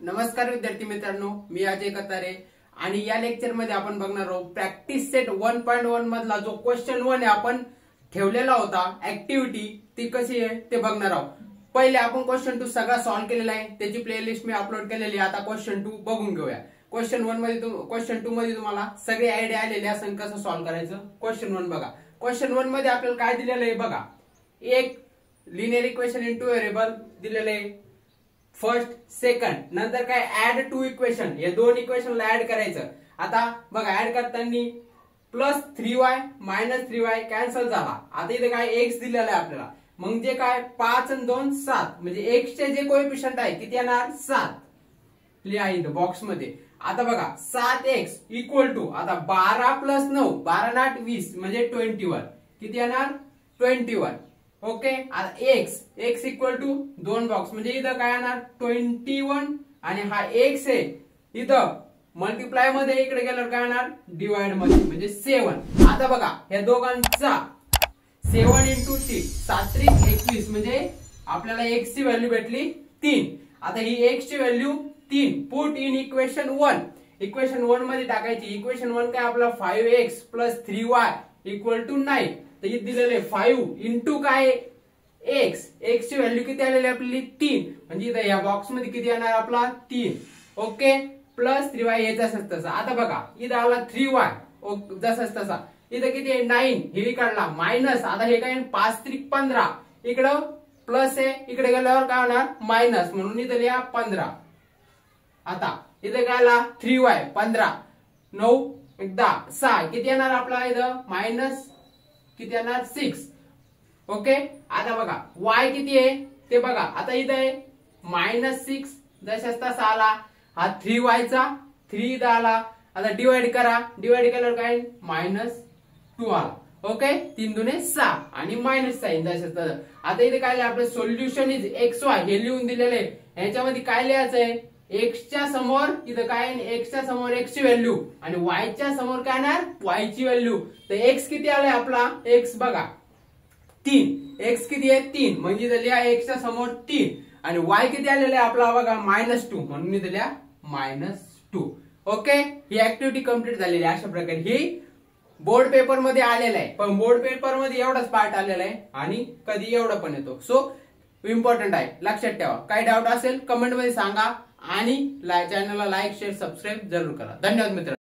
नमस्कार विद्यार्थी मित्रांनो, मी अजय कतारे आणि या लेक्चर मध्ये आपण बघणार आहोत प्रॅक्टिस सेट 1.1 मधला जो क्वेश्चन 1 आहे आपण ठेवलेला होता ऍक्टिव्हिटी ती कशी आहे ते बघणार आहोत। पहिले आपण क्वेश्चन 2 सगळा सॉल्व्ह केलेला आहे, त्याची प्लेलिस्ट मी अपलोड केलेली आहे। आता क्वेश्चन 2 बघून घेऊया। क्वेश्चन 2 मध्ये तुम्हाला सगळे आयडिया आलेले असं कसं सॉल्व्ह करायचं। क्वेश्चन 1 बघा। क्वेश्चन 1 मध्ये आपल्याला काय दिलेलं आहे बघा, एक linear equation in two variable दिलेले आहे, फर्स्ट सेकंड, नंतर काय ऍड टू इक्वेशन, हे दोन इक्वेशनला ऍड करायचं। आता बघा ऍड करताना plus 3y minus 3y cancel झाला। आता इथे काय x दिलेला आहे आपल्याला, म्हणजे काय 5 आणि 2 7, म्हणजे x चे जे कोएफिशियंट आहे किती येणार 7 लिहा इथे बॉक्स मध्ये। आता बघा 7x इक्वल टू आता 12 प्लस 9 12 8 20 म्हणजे 21 किती येणार 21। ओके, आता x इक्वल टू दोन बॉक्स म्हणजे इथं काय येणार 21 आणि हा x आहे इथं मल्टिप्लाय मध्ये इकडे गेल्यावर काय येणार डिवाइड मध्ये म्हणजे 7। आता बघा या दोघांचा 7 इंटू 3 7 त्रिक 21 म्हणजे आपल्याला x ची व्हॅल्यू भेटली 3। आता ही x ची value 3 put in equation 1, equation 1 मध्ये टाकायची। इक्वेशन 1 काय आपला 5x plus 3y equal to 9, तर इथे दिलेले 5 इंटू काय x, x ची व्हॅल्यू किती आलेली आपली 3, म्हणजे इथे या बॉक्स मध्ये किती येणार आपला 3। ओके, प्लस 3y हे जसंच तसं। आता बघा इथे आला 3y जसंच तसा, इथे किती आहे 9 हे काढला मायनस, आता हे काय 5 त्रिक 15 इकडं प्लस आहे इकडे गेल्यावर काय होणार मायनस, म्हणून इथे लिहा 15। आता इथे काय आला 3y 15 9 10 6 किती येणार आपला इथं मायनस किती येणार 6। ओके, आता बघा y किती आहे ते बघा, आता इथं आहे मायनस 6 जशाच तसा आला, हा 3y चा 3 इथं आला। आता डिवाइड करा, डिवाइड केल्यावर काय मायनस 2 आला। ओके, 3 दुने 6 आणि मायनस साइन जशाच तसं। आता इथे काय आपलं सोल्युशन इज xy हे लिहून दिलेले आहे, ह्याच्यामध्ये काय लिहायचंय x च्या समोर इथं काय x च्या समोर x ची व्हॅल्यू आणि y च्या समोर काय येणार y ची व्हॅल्यू। तर x किती आलाय आपला x बघा 3, x किती आहे 3 म्हणजे इथं लिहा x च्या समोर 3 आणि y किती आलेला आहे आपला बघा -2 म्हणून इथं लिहा -2। ओके, ही ऍक्टिव्हिटी कंप्लीट झालेली आहे। अशा प्रकारे ही बोर्ड पेपर मध्ये आलेला आहे, पण बोर्ड पेपर मध्ये एवढाच पार्ट आलेला आहे आणि कधी एवढा पण येतो, सो इम्पॉर्टंट आहे लक्षात ठेवा। काही डाऊट असेल कमेंट मध्ये सांगा आणि चॅनलला लाईक शेअर सबस्क्राईब जरूर करा। धन्यवाद मित्रांनो।